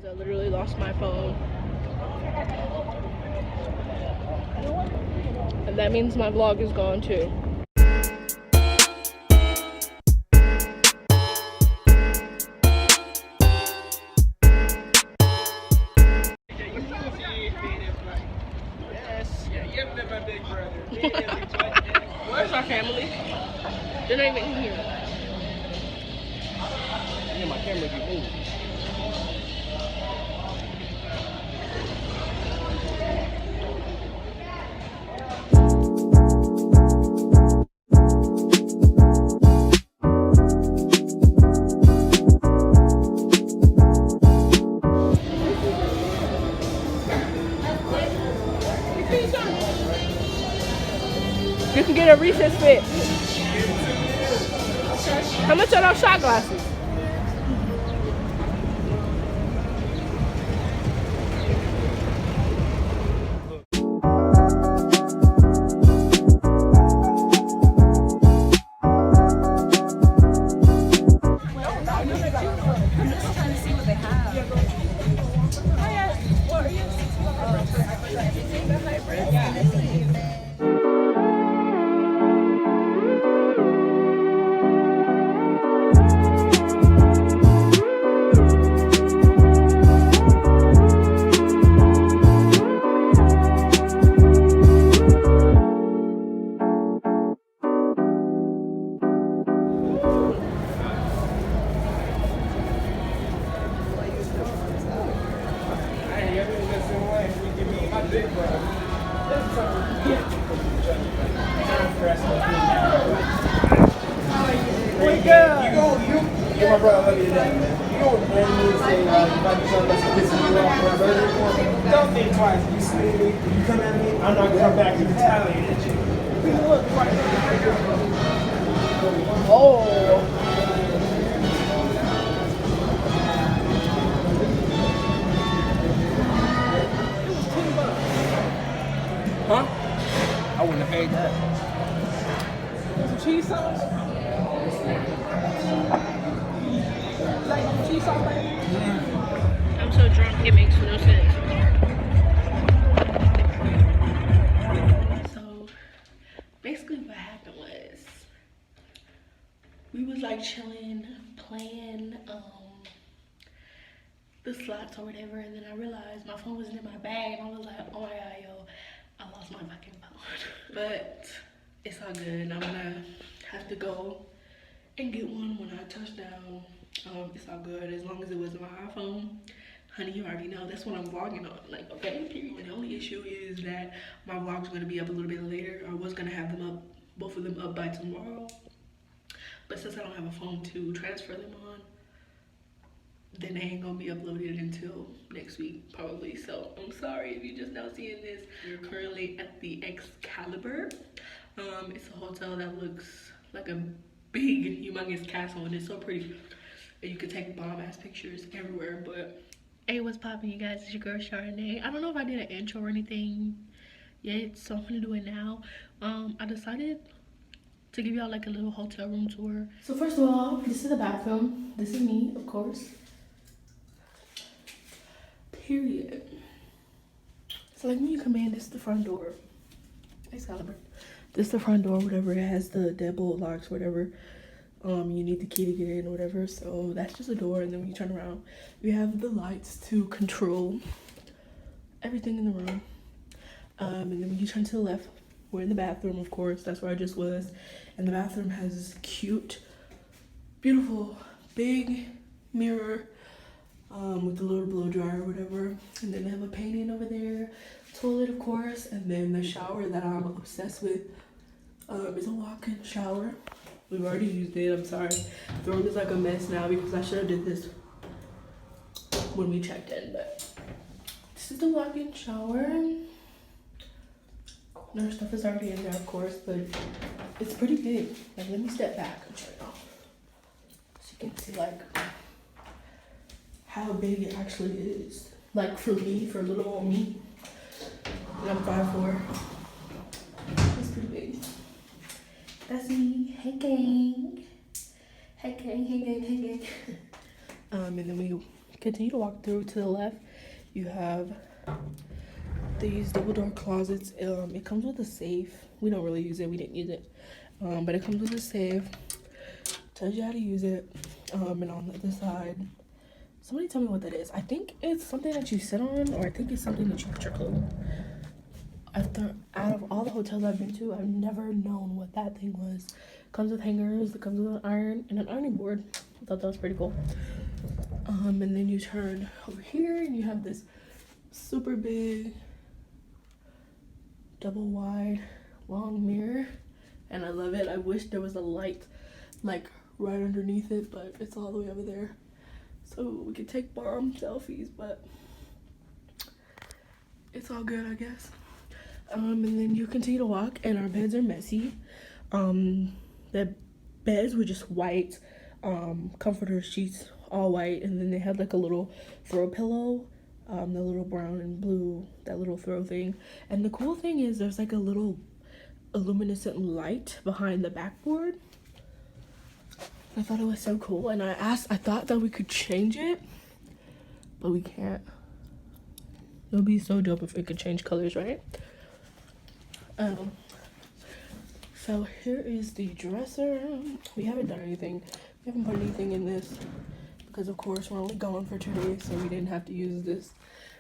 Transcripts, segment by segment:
I literally lost my phone. And that means my vlog is gone too. Where's our family? They're not even here. Yeah, my camera be moving. You can get a Reese's fit. How much are those shot glasses? My brother, I love you to death, man. You know what the man would say, if I do something that's pissing you off for a burger, don't think twice. You see me, you come at me, I'm not gonna come back and retaliate at you. Look, right there. Oh. Huh? I wouldn't have paid that. Some cheese sauce? Cheese sauce, baby? I'm so drunk, it makes no sense. So, basically what happened was, we was like chilling, playing the slots or whatever, and then I realized my phone wasn't in my bag, and I was like, oh my god, yo, I lost my fucking phone. But it's all good. I'm gonna have to go and get one when I touch down. It's all good as long as it wasn't my iPhone. Honey, you already know that's what I'm vlogging on. Like, okay, period. The only issue is that my vlog's gonna be up a little bit later. I was gonna have them up, both of them up by tomorrow. But since I don't have a phone to transfer them on, then they ain't gonna be uploaded until next week, probably. So I'm sorry if you're just now seeing this. We're currently at the Excalibur. It's a hotel that looks like a big, humongous castle, and it's so pretty. You could take bomb-ass pictures everywhere, but... Hey, what's poppin', you guys? It's your girl, Chardonnaay. I don't know if I did an intro or anything yet, so I'm gonna do it now. I decided to give y'all like a little hotel room tour. So first of all, this is the bathroom. This is me, of course. Period. So like when you come in, this is the front door. Excalibur. This is the front door, whatever. It has the deadbolt locks, whatever. You need the key to get in or whatever. So that's just a door, and then when you turn around, you have the lights to control everything in the room. And then when you turn to the left, we're in the bathroom, of course. That's where I just was. And the bathroom has this cute, beautiful, big mirror with the little blow dryer or whatever. And then they have a painting over there, toilet, of course. And then the shower that I'm obsessed with is a walk-in shower. We've already used it, I'm sorry. The room is like a mess now because I should have did this when we checked in, but this is the walk-in shower. Our stuff is already in there, of course, but it's pretty big. Like, let me step back and show y'all. So you can see like how big it actually is. Like for me, for little old me. And I'm 5'4". It's pretty big. That's me. Hey gang. Hey gang, hey gang, hey gang. And then we continue to walk through to the left, you have these double door closets. It comes with a safe. We don't really use it, we didn't use it, but it comes with a safe, tells you how to use it. And on the other side, somebody tell me what that is. I think it's something that you sit on, or I think it's something that you put your clothes on. Out of all the hotels I've been to, I've never known what that thing was. It comes with hangers, it comes with an iron and an ironing board. I thought that was pretty cool. And then you turn over here and you have this super big double wide long mirror, and I love it. I wish there was a light like right underneath it, but it's all the way over there so we could take bomb selfies, but it's all good, I guess. And then you continue to walk, and our beds are messy. The beds were just white, comforter sheets all white, and then they had like a little throw pillow, the little brown and blue, that little throw thing. And the cool thing is there's like a little luminescent light behind the backboard. I thought it was so cool, and I thought that we could change it, but we can't. It would be so dope if we could change colors, right? So here is the dresser. We haven't done anything. We haven't put anything in this because, of course, we're only gone for 2 days, so we didn't have to use this.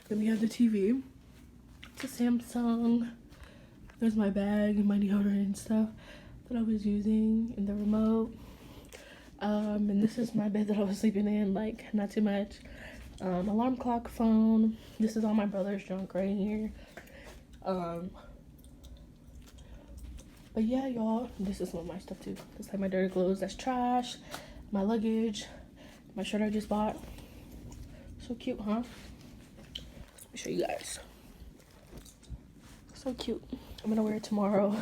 Then we have the TV. It's a Samsung. There's my bag and my deodorant and stuff that I was using, and the remote. And this is my bed that I was sleeping in, like, not too much. Alarm clock, phone. This is all my brother's junk right here. But yeah, y'all, this is some of my stuff too. It's like my dirty clothes, that's trash, my luggage, my shirt I just bought. So cute, huh? Let me show you guys. So cute. I'm gonna wear it tomorrow.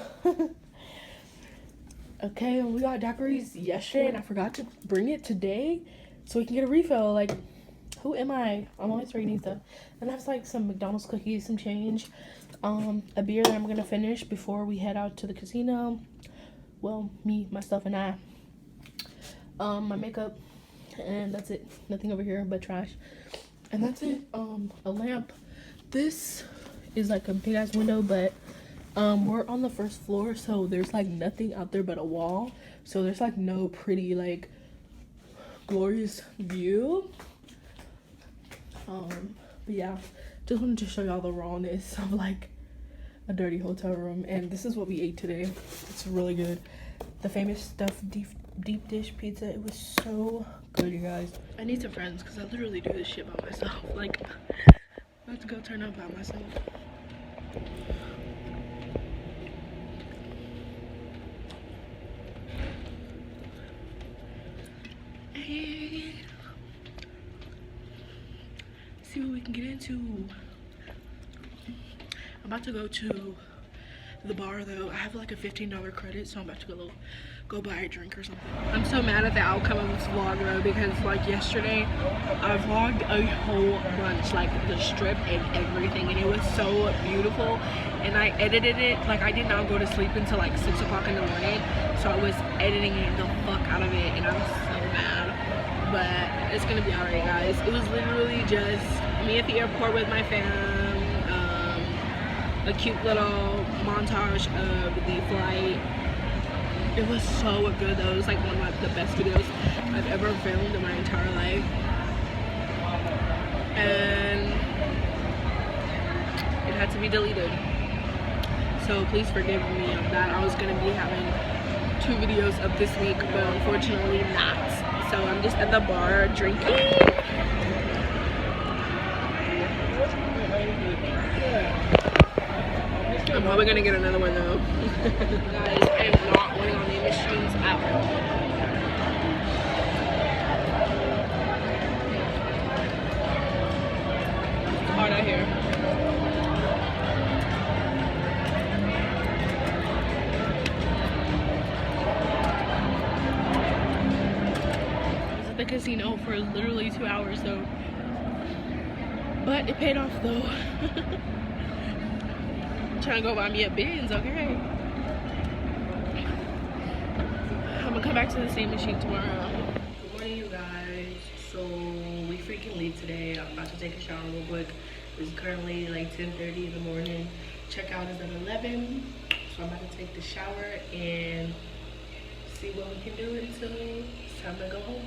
Okay, and we got daiquiris yesterday, and I forgot to bring it today so we can get a refill. Like, who am I? I'm always reading stuff. And I have like some McDonald's cookies, some change, a beer that I'm gonna finish before we head out to the casino. Well, me, myself, and I. My makeup, and that's it. Nothing over here but trash. And that's it. A lamp. This is like a big ass window, but we're on the first floor, so there's like nothing out there but a wall. So there's like no pretty, like, glorious view. But yeah, just wanted to show y'all the rawness of like a dirty hotel room. And this is what we ate today. It's really good. The famous stuffed deep dish pizza. It was so good, you guys. I need some friends because I literally do this shit by myself. Like, I have to go turn up by myself. Hey, see what we can get into. I'm about to go to the bar though. I have like a $15 credit, so I'm about to go buy a drink or something. I'm so mad at the outcome of this vlog though, because like yesterday I vlogged a whole bunch, like the strip and everything, and it was so beautiful, and I edited it. Like, I did not go to sleep until like 6 o'clock in the morning, so I was editing the fuck out of it, and I'm so mad, but it's gonna be alright, guys. It was literally just me at the airport with my fam, a cute little montage of the flight. It was so good though. It was like one of the best videos I've ever filmed in my entire life. And it had to be deleted. So please forgive me on that. I was gonna be having 2 videos up this week, but unfortunately not. So I'm just at the bar drinking. I'm probably gonna get another one though. Guys, I am not winning on the machines at all. It's hard out here. I was at the casino for literally 2 hours though. But it paid off though. Trying to go buy me a Benz, okay? I'm gonna come back to the same machine tomorrow. Good morning, you guys. So we freaking leave today. I'm about to take a shower real quick. It's currently like 10:30 in the morning. Checkout is at 11. So I'm about to take the shower and see what we can do until it's time to go home.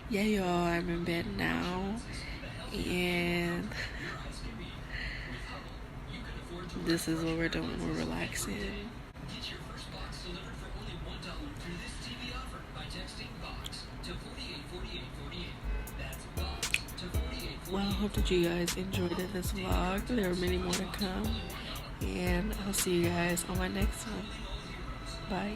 Yeah, y'all, I'm in bed now, and this is what we're doing. We're relaxing. Well, I hope that you guys enjoyed this vlog. There are many more to come, and I'll see you guys on my next one. Bye.